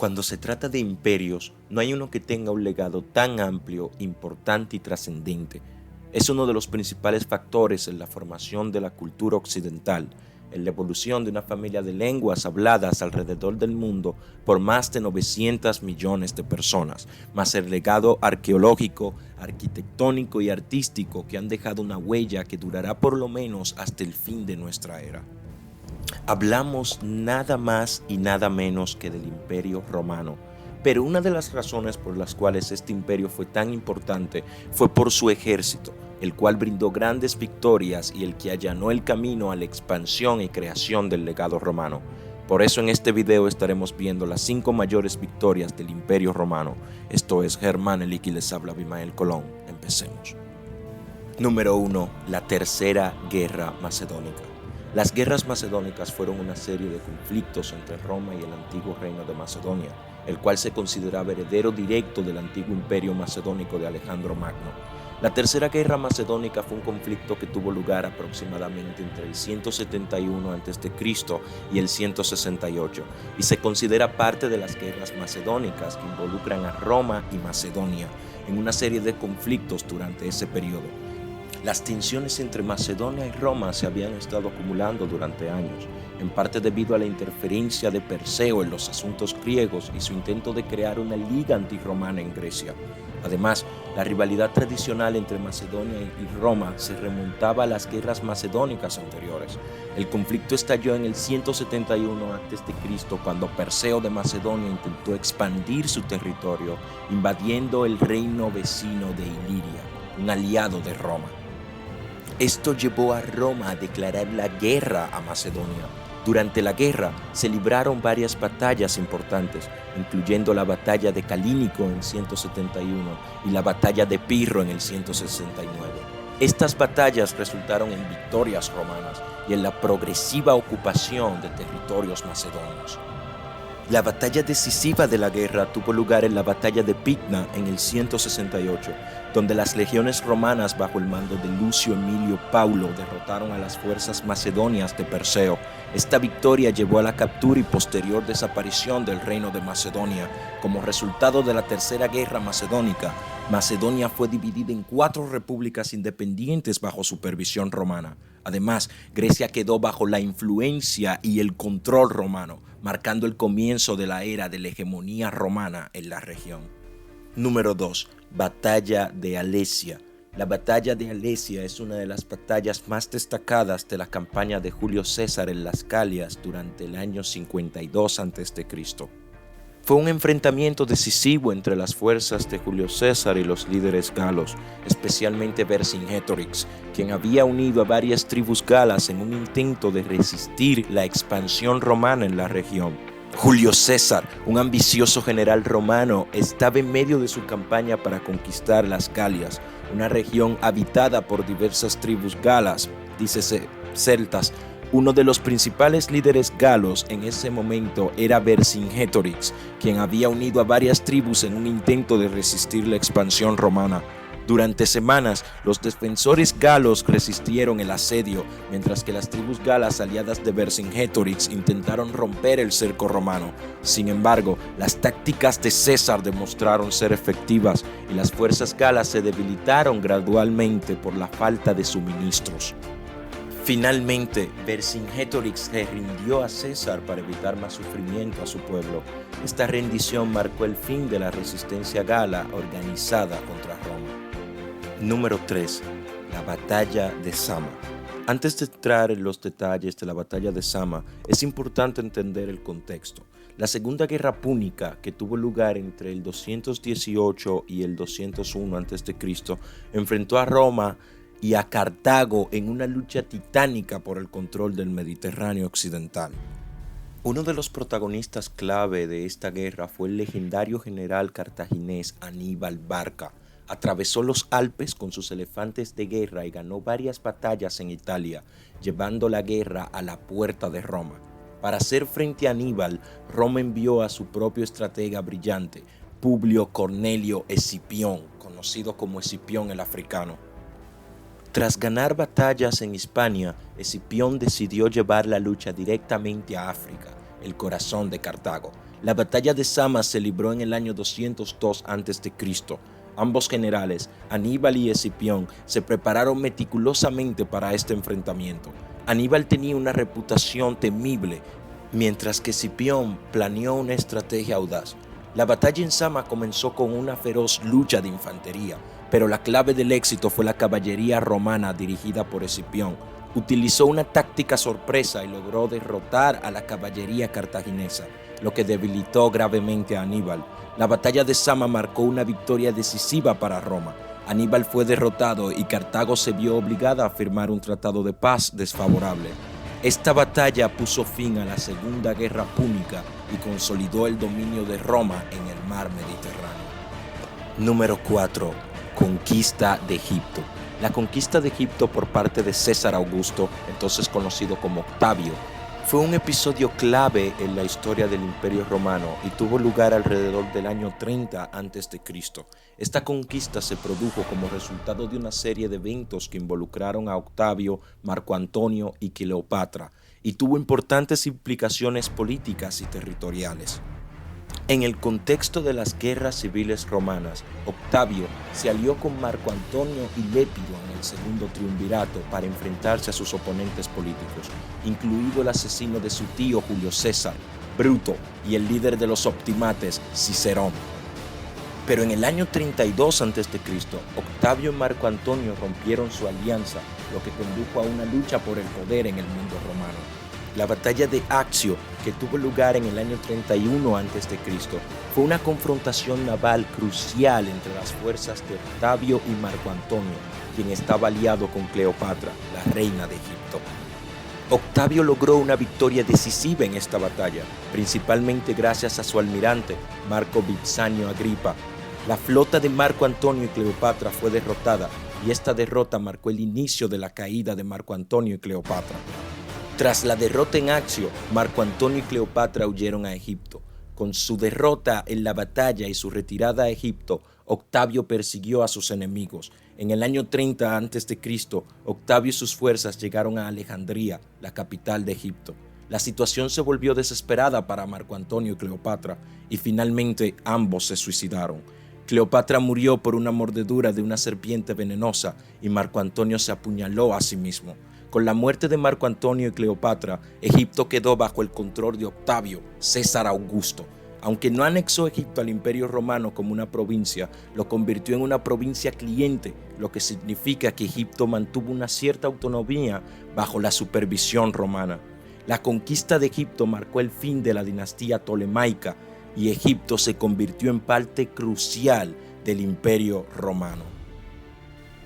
Cuando se trata de imperios, no hay uno que tenga un legado tan amplio, importante y trascendente. Es uno de los principales factores en la formación de la cultura occidental, en la evolución de una familia de lenguas habladas alrededor del mundo por más de 900 millones de personas, más el legado arqueológico, arquitectónico y artístico que han dejado una huella que durará por lo menos hasta el fin de nuestra era. Hablamos nada más y nada menos que del Imperio Romano. Pero una de las razones por las cuales este imperio fue tan importante fue por su ejército, el cual brindó grandes victorias y el que allanó el camino a la expansión y creación del legado romano. Por eso en este video estaremos viendo las 5 mayores victorias del Imperio Romano. Esto es Germán Elik y les habla Abimael Colón. Empecemos. Número 1. La Tercera Guerra Macedónica. Las guerras macedónicas fueron una serie de conflictos entre Roma y el antiguo reino de Macedonia, el cual se consideraba heredero directo del antiguo imperio macedónico de Alejandro Magno. La Tercera Guerra Macedónica fue un conflicto que tuvo lugar aproximadamente entre el 171 a.C. y el 168, y se considera parte de las guerras macedónicas que involucran a Roma y Macedonia en una serie de conflictos durante ese periodo. Las tensiones entre Macedonia y Roma se habían estado acumulando durante años, en parte debido a la interferencia de Perseo en los asuntos griegos y su intento de crear una liga antirromana en Grecia. Además, la rivalidad tradicional entre Macedonia y Roma se remontaba a las guerras macedónicas anteriores. El conflicto estalló en el 171 a.C. cuando Perseo de Macedonia intentó expandir su territorio, invadiendo el reino vecino de Iliria, un aliado de Roma. Esto llevó a Roma a declarar la guerra a Macedonia. Durante la guerra se libraron varias batallas importantes, incluyendo la batalla de Calínico en 171 y la batalla de Pirro en el 169. Estas batallas resultaron en victorias romanas y en la progresiva ocupación de territorios macedonios. La batalla decisiva de la guerra tuvo lugar en la batalla de Pydna en el 168, donde las legiones romanas bajo el mando de Lucio Emilio Paulo derrotaron a las fuerzas macedonias de Perseo. Esta victoria llevó a la captura y posterior desaparición del reino de Macedonia. Como resultado de la Tercera Guerra Macedónica, Macedonia fue dividida en 4 repúblicas independientes bajo supervisión romana. Además, Grecia quedó bajo la influencia y el control romano, marcando el comienzo de la era de la hegemonía romana en la región. Número 2. Batalla de Alesia. La batalla de Alesia es una de las batallas más destacadas de la campaña de Julio César en las Galias durante el año 52 a.C. Fue un enfrentamiento decisivo entre las fuerzas de Julio César y los líderes galos, especialmente Vercingétorix, quien había unido a varias tribus galas en un intento de resistir la expansión romana en la región. Julio César, un ambicioso general romano, estaba en medio de su campaña para conquistar las Galias, una región habitada por diversas tribus galas, dícese celtas. Uno de los principales líderes galos en ese momento era Vercingétorix, quien había unido a varias tribus en un intento de resistir la expansión romana. Durante semanas, los defensores galos resistieron el asedio, mientras que las tribus galas aliadas de Vercingétorix intentaron romper el cerco romano. Sin embargo, las tácticas de César demostraron ser efectivas y las fuerzas galas se debilitaron gradualmente por la falta de suministros. Finalmente, Vercingétorix se rindió a César para evitar más sufrimiento a su pueblo. Esta rendición marcó el fin de la resistencia gala organizada contra Roma. Número 3. La batalla de Zama. Antes de entrar en los detalles de la batalla de Zama, es importante entender el contexto. La Segunda Guerra Púnica, que tuvo lugar entre el 218 y el 201 a.C., enfrentó a Roma y a Cartago en una lucha titánica por el control del Mediterráneo occidental. Uno de los protagonistas clave de esta guerra fue el legendario general cartaginés Aníbal Barca. Atravesó los Alpes con sus elefantes de guerra y ganó varias batallas en Italia, llevando la guerra a la puerta de Roma. Para hacer frente a Aníbal, Roma envió a su propio estratega brillante, Publio Cornelio Escipión, conocido como Escipión el Africano. Tras ganar batallas en Hispania, Escipión decidió llevar la lucha directamente a África, el corazón de Cartago. La batalla de Zama se libró en el año 202 a.C. Ambos generales, Aníbal y Escipión, se prepararon meticulosamente para este enfrentamiento. Aníbal tenía una reputación temible, mientras que Escipión planeó una estrategia audaz. La batalla en Zama comenzó con una feroz lucha de infantería, pero la clave del éxito fue la caballería romana dirigida por Escipión. Utilizó una táctica sorpresa y logró derrotar a la caballería cartaginesa, lo que debilitó gravemente a Aníbal. La batalla de Zama marcó una victoria decisiva para Roma. Aníbal fue derrotado y Cartago se vio obligada a firmar un tratado de paz desfavorable. Esta batalla puso fin a la Segunda Guerra Púnica y consolidó el dominio de Roma en el mar Mediterráneo. Número 4. Conquista de Egipto. La conquista de Egipto por parte de César Augusto, entonces conocido como Octavio, fue un episodio clave en la historia del Imperio Romano y tuvo lugar alrededor del año 30 a.C. Esta conquista se produjo como resultado de una serie de eventos que involucraron a Octavio, Marco Antonio y Cleopatra, y tuvo importantes implicaciones políticas y territoriales. En el contexto de las guerras civiles romanas, Octavio se alió con Marco Antonio y Lépido en el segundo triunvirato para enfrentarse a sus oponentes políticos, incluido el asesino de su tío Julio César, Bruto, y el líder de los optimates, Cicerón. Pero en el año 32 a.C., Octavio y Marco Antonio rompieron su alianza, lo que condujo a una lucha por el poder en el mundo romano. La batalla de Accio, que tuvo lugar en el año 31 a.C., fue una confrontación naval crucial entre las fuerzas de Octavio y Marco Antonio, quien estaba aliado con Cleopatra, la reina de Egipto. Octavio logró una victoria decisiva en esta batalla, principalmente gracias a su almirante, Marco Vipsanio Agripa. La flota de Marco Antonio y Cleopatra fue derrotada, y esta derrota marcó el inicio de la caída de Marco Antonio y Cleopatra. Tras la derrota en Accio, Marco Antonio y Cleopatra huyeron a Egipto. Con su derrota en la batalla y su retirada a Egipto, Octavio persiguió a sus enemigos. En el año 30 a.C., Octavio y sus fuerzas llegaron a Alejandría, la capital de Egipto. La situación se volvió desesperada para Marco Antonio y Cleopatra, y finalmente ambos se suicidaron. Cleopatra murió por una mordedura de una serpiente venenosa y Marco Antonio se apuñaló a sí mismo. Con la muerte de Marco Antonio y Cleopatra, Egipto quedó bajo el control de Octavio, César Augusto. Aunque no anexó Egipto al Imperio Romano como una provincia, lo convirtió en una provincia cliente, lo que significa que Egipto mantuvo una cierta autonomía bajo la supervisión romana. La conquista de Egipto marcó el fin de la dinastía tolemaica y Egipto se convirtió en parte crucial del Imperio Romano.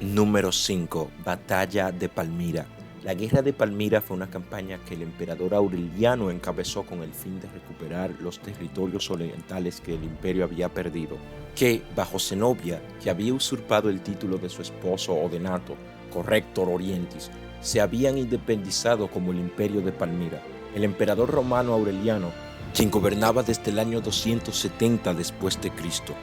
Número 5. Batalla de Palmira. La guerra de Palmira fue una campaña que el emperador Aureliano encabezó con el fin de recuperar los territorios orientales que el imperio había perdido, que, bajo Zenobia, que había usurpado el título de su esposo Odenato, Corrector Orientis, se habían independizado como el imperio de Palmira. El emperador romano Aureliano, quien gobernaba desde el año 270 después de Cristo,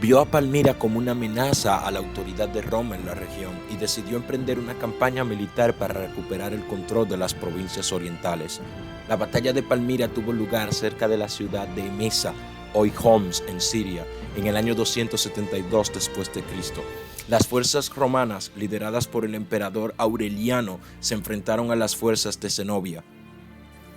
vio a Palmira como una amenaza a la autoridad de Roma en la región y decidió emprender una campaña militar para recuperar el control de las provincias orientales. La batalla de Palmira tuvo lugar cerca de la ciudad de Emesa, hoy Homs, en Siria, en el año 272 después de Cristo. Las fuerzas romanas, lideradas por el emperador Aureliano, se enfrentaron a las fuerzas de Zenobia.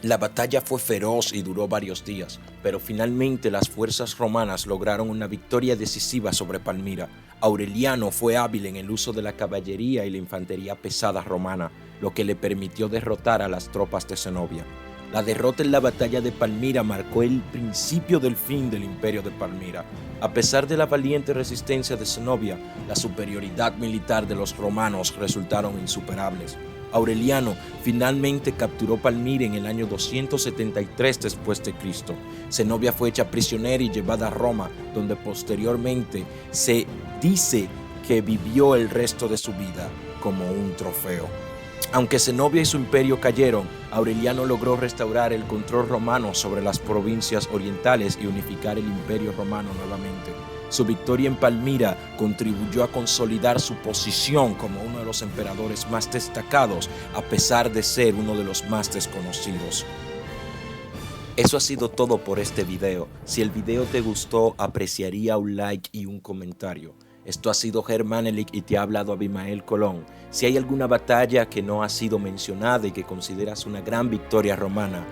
La batalla fue feroz y duró varios días, pero finalmente las fuerzas romanas lograron una victoria decisiva sobre Palmira. Aureliano fue hábil en el uso de la caballería y la infantería pesada romana, lo que le permitió derrotar a las tropas de Zenobia. La derrota en la batalla de Palmira marcó el principio del fin del imperio de Palmira. A pesar de la valiente resistencia de Zenobia, la superioridad militar de los romanos resultaron insuperables. Aureliano finalmente capturó Palmira en el año 273 después de Cristo. Zenobia fue hecha prisionera y llevada a Roma, donde posteriormente se dice que vivió el resto de su vida como un trofeo. Aunque Zenobia y su imperio cayeron, Aureliano logró restaurar el control romano sobre las provincias orientales y unificar el imperio romano nuevamente. Su victoria en Palmira contribuyó a consolidar su posición como uno de los emperadores más destacados, a pesar de ser uno de los más desconocidos. Eso ha sido todo por este video. Si el video te gustó, apreciaría un like y un comentario. Esto ha sido Germanelik y te ha hablado Abimael Colón. Si hay alguna batalla que no ha sido mencionada y que consideras una gran victoria romana,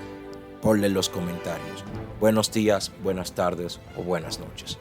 ponle en los comentarios. Buenos días, buenas tardes o buenas noches.